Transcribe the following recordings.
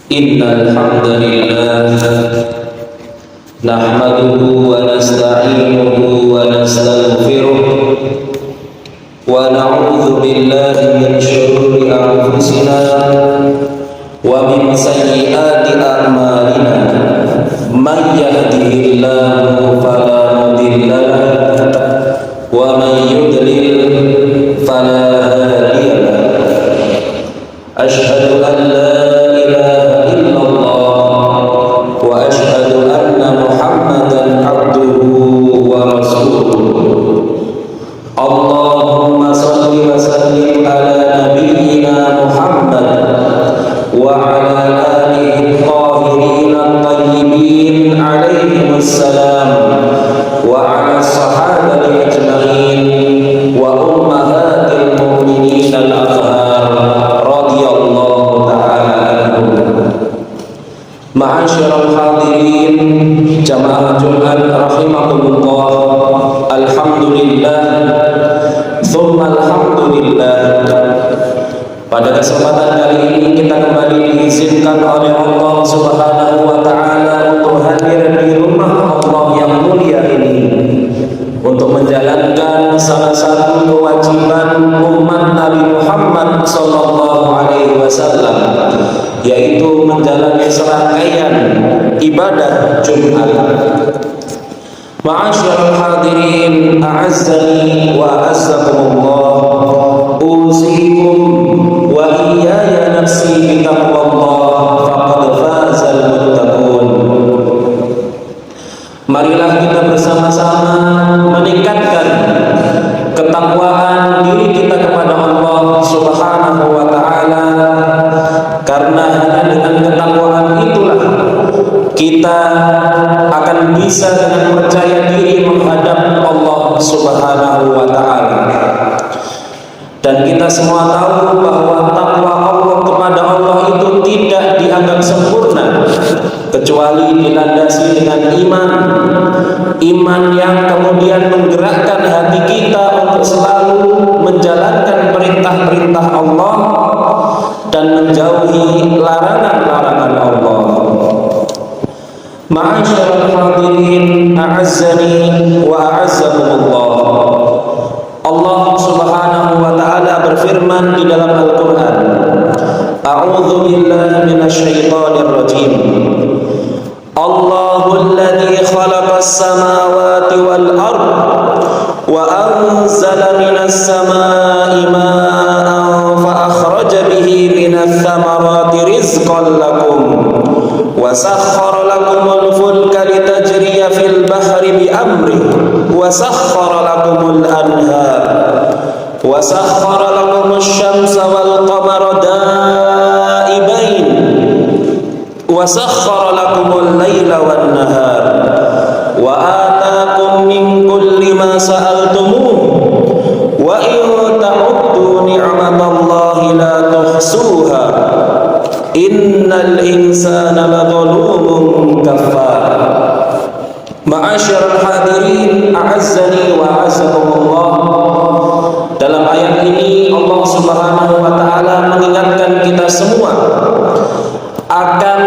Innal hamdalillah nahmaduhu wa nasta'inuhu wa nastaghfiruh wa na'udzu billahi min shururi anfusina wa min sayyiati a'malina. Man yahdihillahu fala mudilla lahu wa man yudlil fala hadiya lahu. Asyhadu an la ilaha illallah wa asyhadu anna Muhammadan abduhu wa rasuluh. Allahumma shalli wa sallim ala nabiyyina Muhammad wa ala alihi tahirin at-tayyibin alaihimus salam wa ala sahabati ajma'in wa ummahatil mu'minin al-athhar radhiyallahu ta'ala anhum. Ma'asyiral hadirin jamaah Jumat rahimakumullah, alhamdulillah tsumma alhamdulillah. Pada kesempatan kali ini kita kembali diizinkan oleh Allah Subhanahu wa taala untuk hadir di rumah Allah yang mulia ini untuk menjalankan salah satu kewajiban umat Nabi Muhammad sallallahu alaihi wasallam, yaitu menjalani serangkaian ibadah Jumat. Ma'asyiral hadirin, a'azzani wa a'azzakumullah, usikum wa iyaya nafsi bitaqwallah faqad fazal muttaqun. Marilah kita bersama-sama meningkatkan ketakwaan diri kita kepada Allah Subhanahu wa taala, karena hanya dengan ketakwaan itulah kita akan bisa dengan percaya diri menghadap Allah Subhanahu wa taala. Dan kita semua tahu bahwa takwa Allah kepada Allah itu tidak dianggap sempurna kecuali dilandasi dengan iman yang kemudian menggerakkan hati kita untuk selalu menjalankan perintah-perintah Allah dan menjauhi larangan-larangan Allah. Ma'asyiral hadirin, a'azzani wa a'azzakumullah. Allah Subhanahu wa taala berfirman di dalam Al-Qur'an, A'udzu billahi minasyaitonir rajim. Allahul ladzi khalaqas samawati wal ard wa anzala minas samaa'i maa'an fa akhraja bihi minats thamarati rizqan lakum wa sakhkhara lakumul fulka litajriya fil bahri bi amrihi wa sakhkhara lakumul anhar wa sakhkhara lakumus syamsa wal qamara da'ibain wa sakhkhara lakumul laila wan nahar wa ataakum min kulli ma sa'altumuh wa in ta'uddu ni'matallahi la tuhsuha innal insana ladzalumun kafar. Ma'asyiral hadirin, a'azzani wa a'azzakumullah. Dalam ayat ini Allah Subhanahu wa taala mengingatkan kita semua akan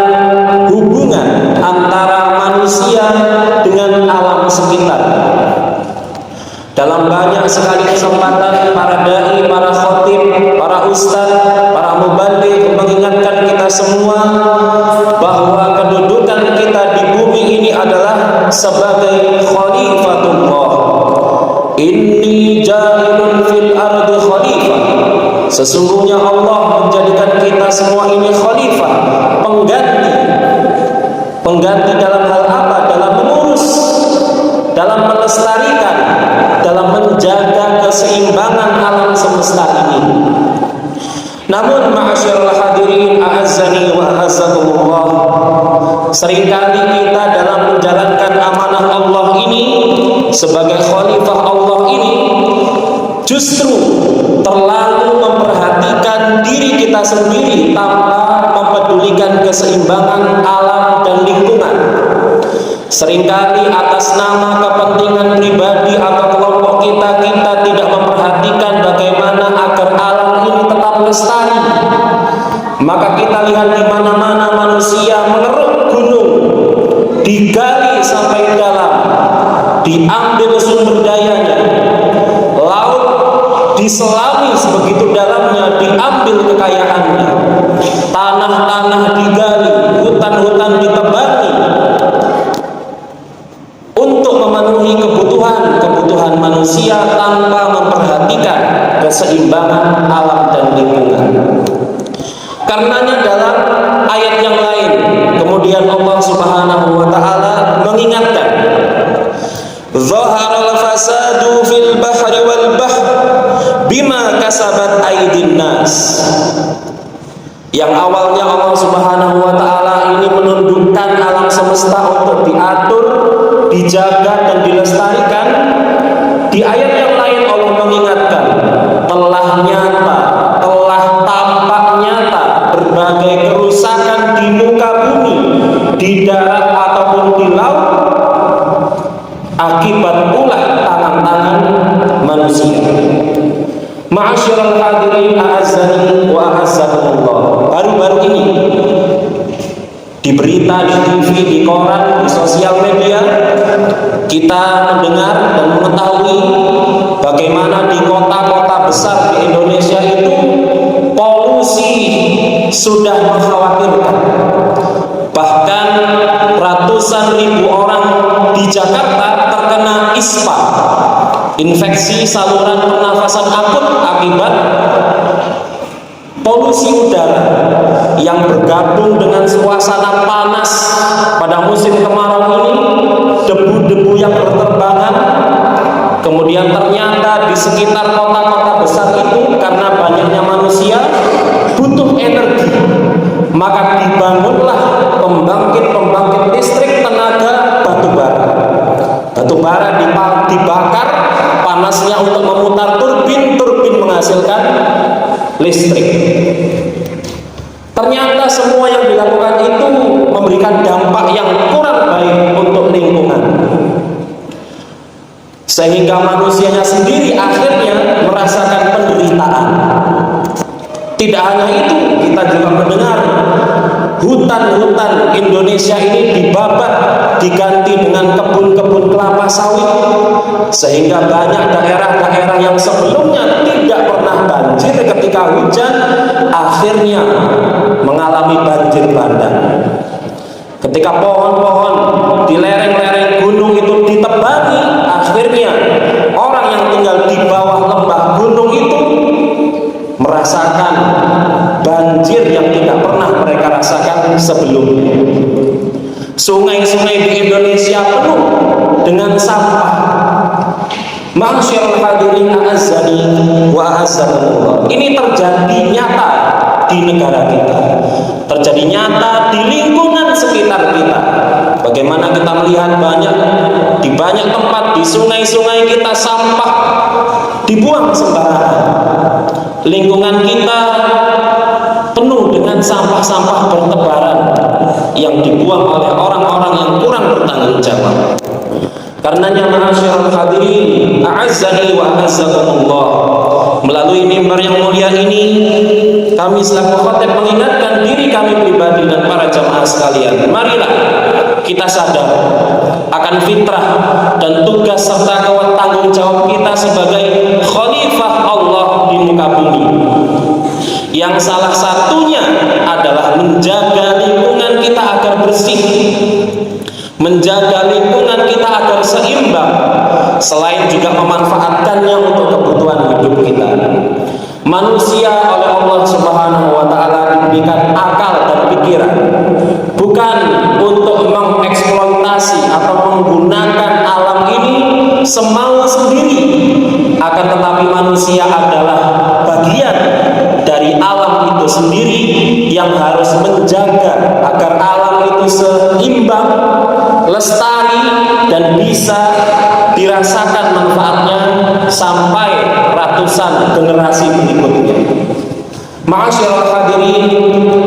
hubungan antara manusia dengan alam sekitar. Dalam banyak sekali kesempatan para dai, para khatib, para ustaz, para muballigh mengingatkan kita semua bahwa kedudukan kita di bumi ini adalah sebagai khalifatullah. Inni ja'ilun fil ardi khalifah. Sesungguhnya Allah menjadikan kita semua ini khalifah, pengganti dalam hal apa? Dalam mengurus, dalam melestarikan, dalam menjaga keseimbangan alam semesta ini. Namun ma'asyiral hadirin, a'azzani wa a'azzakumullah, seringkali kita dalam menjalankan amanah Allah ini sebagai khalifah Allah ini justru terlalu memperhatikan diri kita sendiri tanpa mempedulikan keseimbangan alam dan lingkungan. Seringkali atas nama kepentingan pribadi atau kelompok kita tidak memperhatikan bagaimana agar alam ini tetap lestari. Maka kita lihat di mana-mana manusia mengeruk gunung, digali sampai dalam, diambil sumber dayanya, laut diselami sebegitu dalamnya, diambil kekayaannya, tanah-tanah digali, hutan-hutan ditebangi untuk memenuhi kebutuhan manusia tanpa memperhatikan keseimbangan alam dan lingkungan. Karenanya dalam ayat yang lain kemudian Allah Subhanahu wa taala mengingatkan, "Zaharal fasadu fil bahri wal bahr bima kasabat aydin nas." Yang awalnya Allah Subhanahu wa taala ini menundukkan alam semesta untuk diatur, dijaga dan dilestarikan. Di ayat yang lain Allah mengingatkan, telah nyata, telah tampak nyata berbagai kerusakan di muka bumi, di darat ataupun di laut, akibat ulah tangan-tangan manusia. Ma'asyiral hadirin a'azzani wa a'azzakumullah. Baru-baru ini di berita, di TV, di koran, di sosial media kita mendengar dan mengetahui bagaimana di kota-kota besar di Indonesia itu polusi sudah mengkhawatirkan. Bahkan ratusan ribu orang di Jakarta terkena ISPA, infeksi saluran pernafasan akut akibat polusi udara yang bergabung dengan suasana panas pada musim kemarau ini, debu-debu yang berterbangan. Kemudian ternyata di sekitar kota-kota besar itu karena banyaknya manusia butuh energi, maka dibangunlah pembangkit listrik tenaga batubara. Batubara dibakar, panasnya untuk memutar turbin menghasilkan listrik. Ternyata semua yang dilakukan itu memberikan dampak yang kurang baik untuk lingkungan, sehingga manusianya sendiri akhirnya merasakan penderitaan. Tidak hanya itu, kita juga mendengar hutan-hutan Indonesia ini dibabat, diganti dengan kebun-kebun kelapa sawit, sehingga banyak daerah-daerah yang sebelumnya tidak pernah banjir ketika hujan akhirnya mengalami banjir bandang. Ketika pohon-pohon di lereng-lereng gunung itu ditebangi, akhirnya orang yang tinggal di bawah lembah gunung itu merasakan banjir yang tidak pernah mereka rasakan sebelumnya. Sungai-sungai di Indonesia penuh dengan sampah. Ma'asyiral hadirin a'azzani wa a'azzakumullah. Ini terjadi nyata di negara kita, terjadi nyata di lingkungan sekitar kita. Bagaimana kita melihat di banyak tempat di sungai-sungai kita sampah dibuang sembarangan. Lingkungan kita penuh dengan sampah-sampah bertebaran yang dibuang oleh orang-orang yang kurang bertanggung jawab. Karenanya ma'asyiral hadirin a'azzani wa a'azzakumullah, melalui mimbar yang mulia ini kami selaku khatib mengingatkan diri kami pribadi dan para jamaah sekalian, marilah kita sadar akan fitrah dan tugas serta tanggung jawab kita sebagai khalifah Allah di muka bumi, yang salah satunya adalah menjaga lingkungan kita agar bersih, menjaga lingkungan kita agar seimbang, selain juga memanfaatkannya untuk kebutuhan hidup kita. Manusia oleh Allah Subhanahu wa taala diberikan akal dan pikiran bukan untuk mengeksploitasi atau menggunakan alam ini semau sendiri, akan tetapi manusia adalah bagian dari alam itu sendiri yang harus menjaga agar alam itu seimbang, lestari, dan bisa dirasakan manfaatnya sampai ratusan generasi berikutnya. Ma'asyiral hadirin,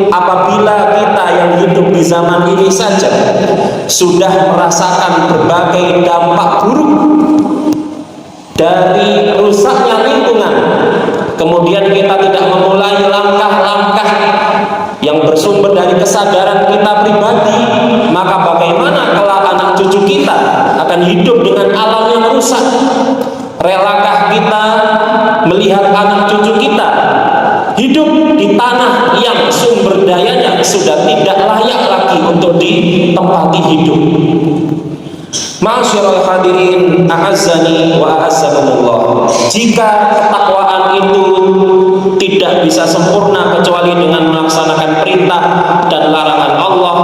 apabila kita yang hidup di zaman ini saja sudah merasakan berbagai dampak buruk dari rusaknya lingkungan, kemudian kita tidak memulai langkah-langkah akan hidup dengan alam yang rusak? Relakah kita melihat anak cucu kita hidup di tanah yang sumber dayanya sudah tidak layak lagi untuk ditempati hidup? Ma'asyiral hadirin, a'azzani wa a'azzakumullah. Jika ketakwaan itu tidak bisa sempurna kecuali dengan melaksanakan perintah dan larangan Allah,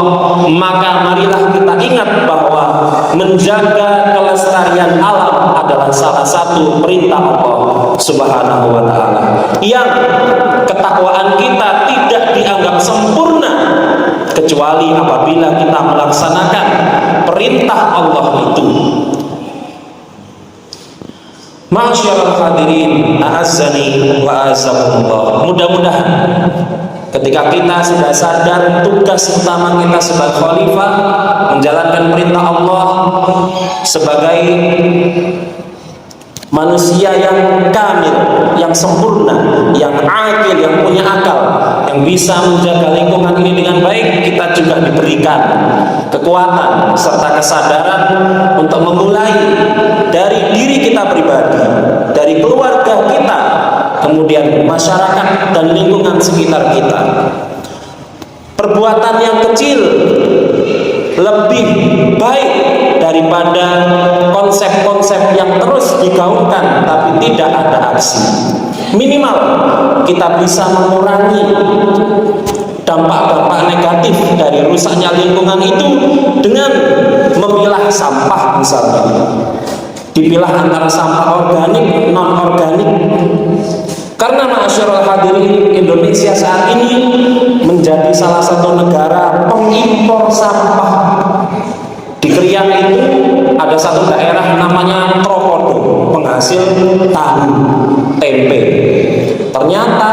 maka marilah kita ingat bahwa menjaga kelestarian alam adalah salah satu perintah Allah Subhanahu wa ta'ala, yang ketakwaan kita tidak dianggap sempurna kecuali apabila kita melaksanakan perintah Allah itu. Ma'asyiral hadirin, a'azzani wa a'azzakumullah. Mudah-mudahan ketika kita sudah sadar tugas utama kita sebagai khalifah, menjalankan perintah Allah sebagai manusia yang kamil, yang sempurna, yang akil, yang punya akal, yang bisa menjaga lingkungan ini dengan baik, kita juga diberikan kekuatan serta kesadaran untuk memulai dari diri kita pribadi, dari keluarga kita, kemudian masyarakat dan lingkungan sekitar kita. Perbuatan yang kecil lebih baik daripada konsep-konsep yang terus digaungkan tapi tidak ada aksi. Minimal kita bisa mengurangi dampak-dampak negatif dari rusaknya lingkungan itu dengan memilah sampah misalnya. Dipilah antara sampah organik, non-organik. Karena ma'asyiral hadirin, Indonesia saat ini menjadi salah satu negara pengimpor sampah. Di Krian itu ada satu daerah namanya Tropodo, penghasil tahu, tempe. Ternyata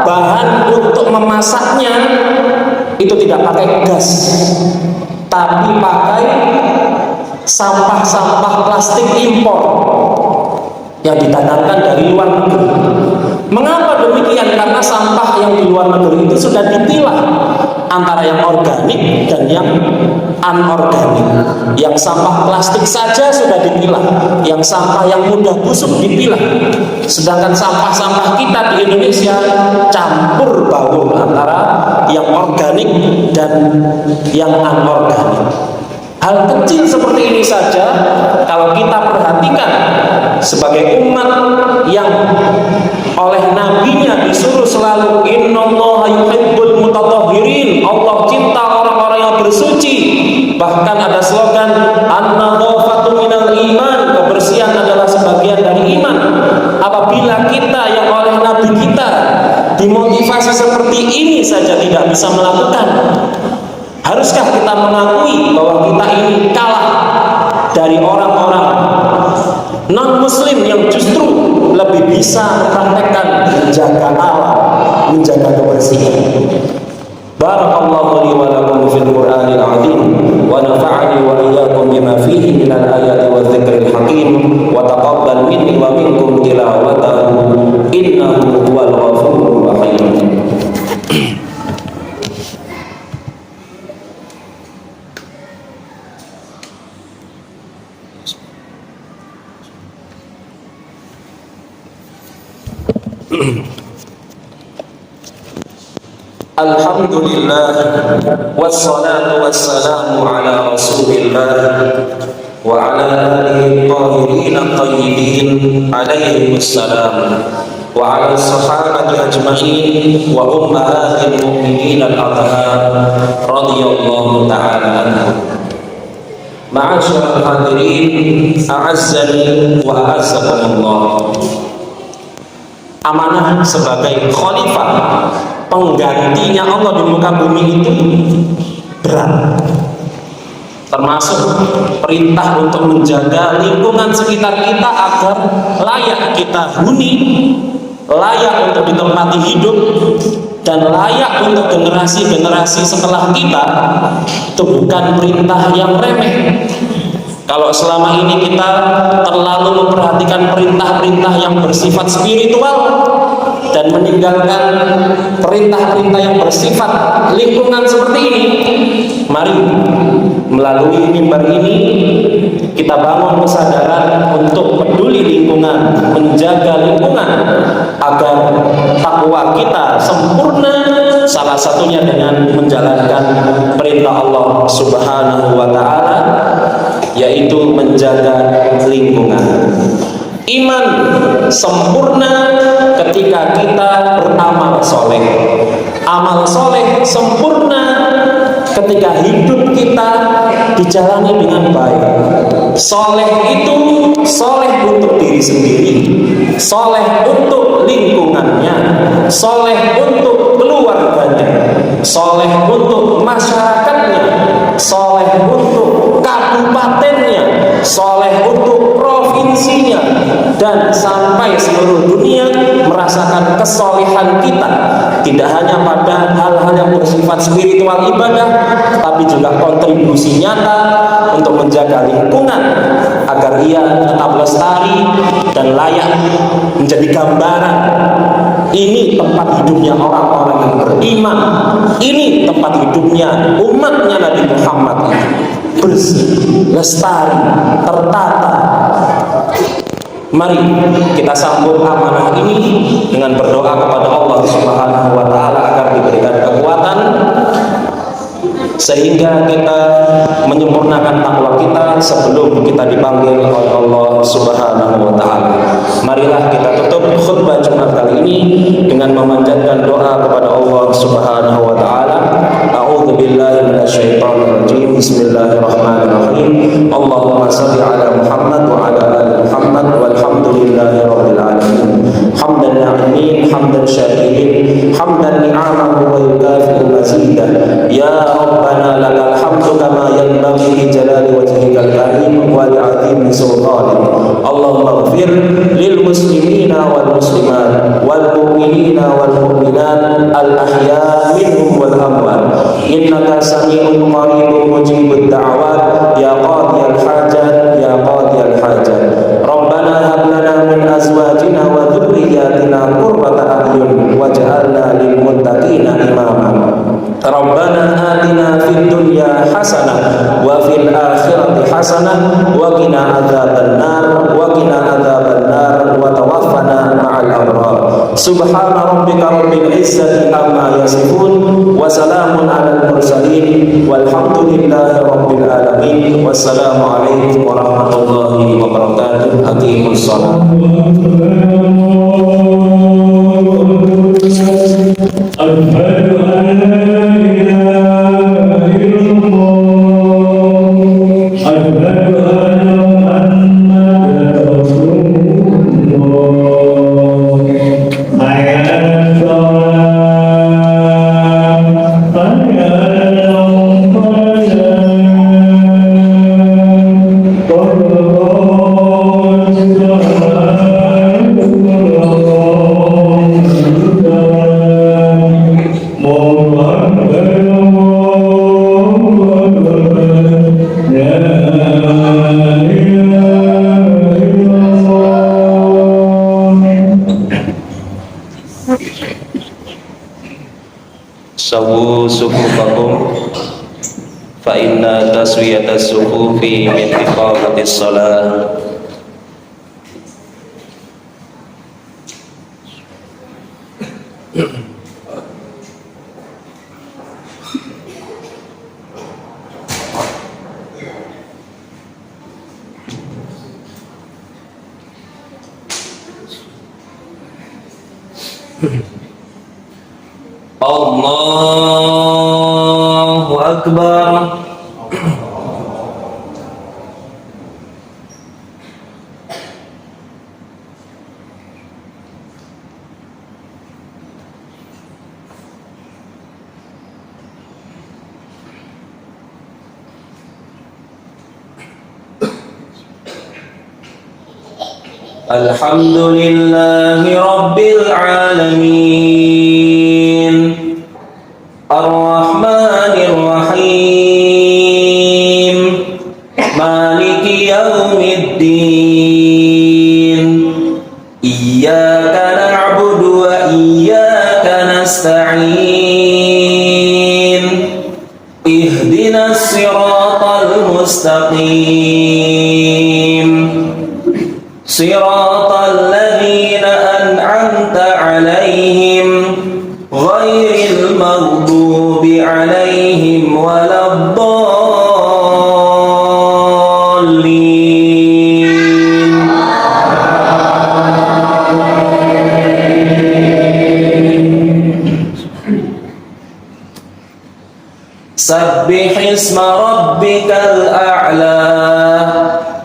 bahan untuk memasaknya itu tidak pakai gas, tapi pakai sampah-sampah plastik impor yang didatangkan dari luar negeri. Mengapa demikian? Karena sampah yang di luar negeri itu sudah dipilah antara yang organik dan yang anorganik. Yang sampah plastik saja sudah dipilah, yang sampah yang mudah busuk dipilah. Sedangkan sampah-sampah kita di Indonesia campur baur antara yang organik dan yang anorganik. Hal kecil seperti ini saja kalau kita perhatikan sebagai umat yang oleh nabinya disuruh selalu innallaha yuhibbul mutatahhirin, Allah cinta orang-orang yang bersuci. Bahkan ada slogan an-nadhafatu minal iman, kebersihan adalah sebagian dari iman. Apabila kita yang oleh nabi kita dimotivasi seperti ini saja tidak bisa melakukan, haruskah kita mengakui bahwa kita ini kalah dari orang-orang non-muslim yang justru lebih bisa mempraktekkan menjaga alam, menjaga kebersihan. Barakallahu li wa lakum fil Qur'anil 'azim wa nafa'ani wa iyyakum bima fihi minal ayati wa dzikril hakim wa taqabbal minni wa minkum tilawatahu innahu huwal ghafurur rahim. Alhamdulillah wassalatu wassalamu ala rasulillah wa ala alihi tahirin at-tayyibin alaihi wassalam wa ala sahabati ajma'in wa ummahatil mu'minin al-athhar radhiyallahu ta'ala anhum. Ma'asyiral hadirin, a'azzani wa a'azzakumullah. Amanah sebagai khalifah, penggantinya Allah di muka bumi itu berat, termasuk perintah untuk menjaga lingkungan sekitar kita agar layak kita huni, layak untuk ditempati hidup, dan layak untuk generasi-generasi setelah kita. Itu bukan perintah yang remeh. Kalau selama ini kita terlalu memperhatikan perintah-perintah yang bersifat spiritual dan meninggalkan perintah-perintah yang bersifat lingkungan seperti ini, mari melalui mimbar ini kita bangun kesadaran untuk peduli lingkungan, menjaga lingkungan agar takwa kita sempurna, salah satunya dengan menjalankan perintah Allah Subhanahu wa taala, yaitu menjaga lingkungan. Iman sempurna ketika kita beramal soleh. Amal soleh sempurna ketika hidup kita dijalani dengan baik. Soleh itu soleh untuk diri sendiri, soleh untuk lingkungannya, soleh untuk keluarganya, soleh untuk masyarakatnya, soleh untuk kabupatennya, soleh untuk provinsinya, dan sampai seluruh dunia merasakan kesolehan kita, tidak hanya pada hal-hal yang bersifat spiritual ibadah, tapi juga kontribusi nyata untuk menjaga lingkungan agar ia tetap lestari dan layak menjadi gambaran. Ini tempat hidupnya orang-orang yang beriman, ini tempat hidupnya umatnya Nabi Muhammad, bersih, lestari, tertata. Mari kita sambut amanah ini dengan berdoa kepada Allah Subhanahu wa taala agar diberikan kekuatan sehingga kita menyempurnakan takwa kita sebelum kita dipanggil oleh Allah Subhanahu wa taala. Marilah kita tutup khutbah Jumat kali ini dengan memanjatkan doa kepada Allah Subhanahu wa taala. A'udzu billahi minasyaitonir rajim. Bismillahirrahmanirrahim. Allahumma shalli ala Muhammad wa ala ali Muhammad walhamdulillahi rabbil alamin. Hamdan na'imin, hamdan syakirin, hamdan ni'amahu wa yukafi'u mazidah. Ya Rabbana lakal hamdu kama yanbaghi li jalali wajhikal karim wa li'azimi sultanik. Allahumma ighfir lil muslimina wal muslimat wal mu'minina wal mu'minat al ahya minhum wal amwat. Innaka sami'un qaribun mujibud da'wat ya qadiyal hajat ya qadiyal hajat. Rabbana hab lana min azwajina wa dhurriyyatina qurrata a'yun waj'alna lil muttaqina imama. Rabbana atina fid dunya hasanah wa fil akhirati hasanah wa qina adzabannar wa tawaffana ma'al abrar. Subhana rabbika rabbil izzati amma yasifun wa salamun 'alal mursalin walhamdulillahi rabbil alamin. Wassalamu alaikum warahmatullahi wabarakatuh. Aqimus shalah. Sawu sufufakum fa inna taswiyatas sufufi min iqamatis shalah. Allahu Akbar. Alhamdulillahi Rabbil Alamin, Ar-Rahmanir Rahim, Maliki Yawmiddin. Iyyaka na'budu wa iyyaka nasta'in. Ihdinas siratal mustaqim. المستقيم صراط الذين أنعمت عليهم غير المغضوب عليهم ولا الضالين. سبح اسم ربك الأعلى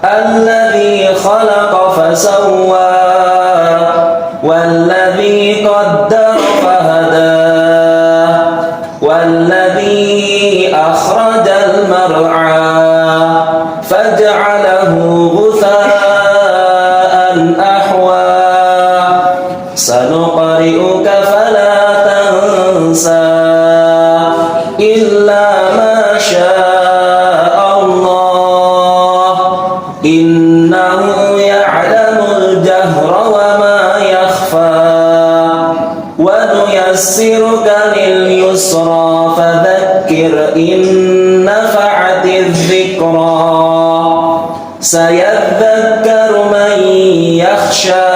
الذي خلق فسوى والذي قدر فهدى والذي أخرج المرعى فجعله غثاء أحوى سنقرئك فلا تنسى إلا ما شاء الله إنه يعلم الجهر وما يخفى ونيسرك لليسرى فذكر إن نفعت الذكرى سيذكر من يخشى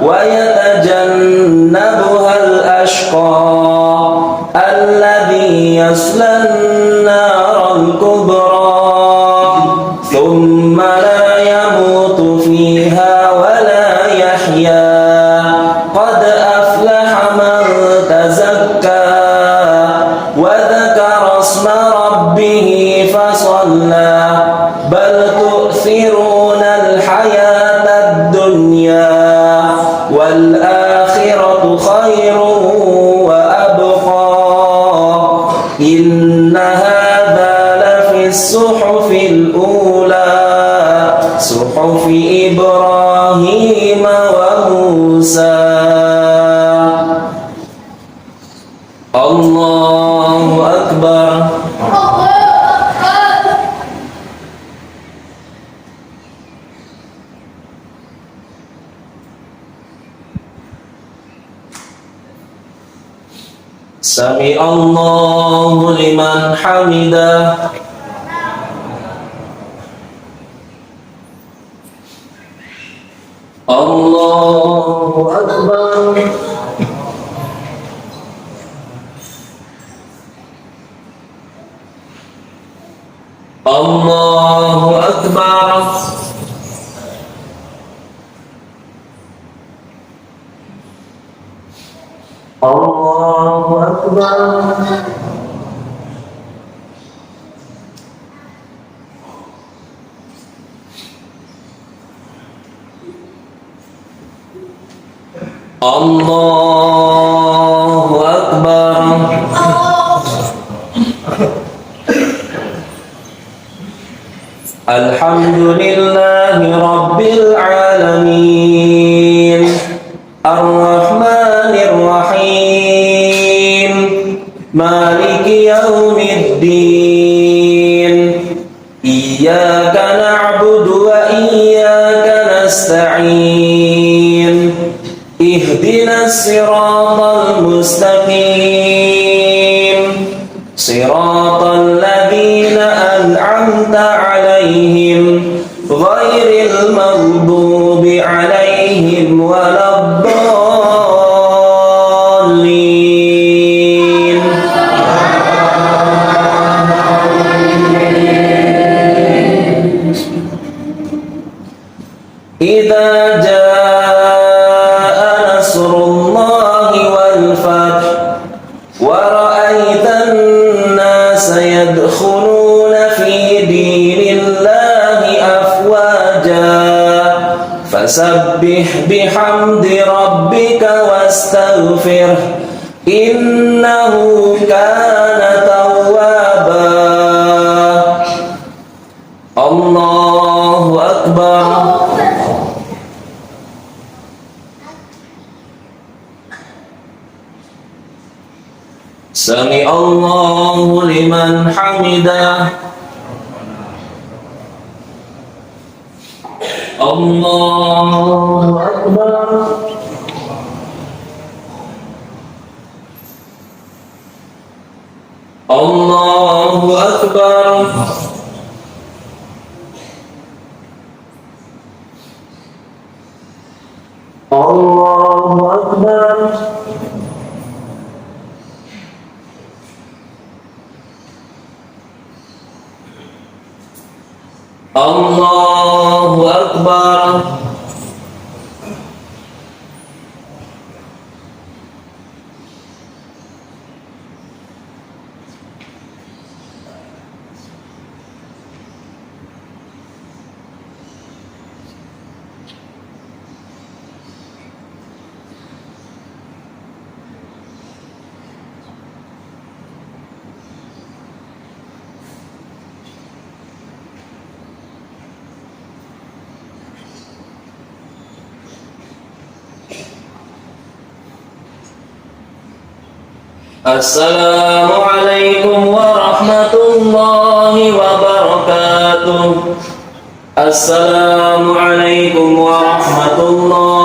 ويتجنبها الأشقى الذي يصلى النار الكبرى ثم لا يموت فيها ولا يحيا قد أفلح من تزكى وذكر اسم ربه فصلى بل تؤثرون الحياة الدنيا والآخرة خير وأبقى إن هذا لفي الصحف الأولى صحف إبراهيم وموسى. الله أكبر. سمع الله لمن حمده. الله أكبر. الله أكبر. الله أكبر. الله أكبر. الحمد لله رب العالمين الرحمن الرحيم مالك يوم الدين إياك نعبد وإياك نستعين اهدنا الصراط المستقيم صراط الذين أنعمت عليهم غير المغضوب عليهم ولا الضالين. إذا جاء نصر الله والفتح ورأيت الناس يدخلون في دين الله أفواجا فسبح بحمد ربك واستغفره إنه كان توابا. الله أكبر. سمع الله لمن حمده. الله أكبر. الله أكبر. Assalamualaikum warahmatullahi wabarakatuh. Assalamualaikum warahmatullahi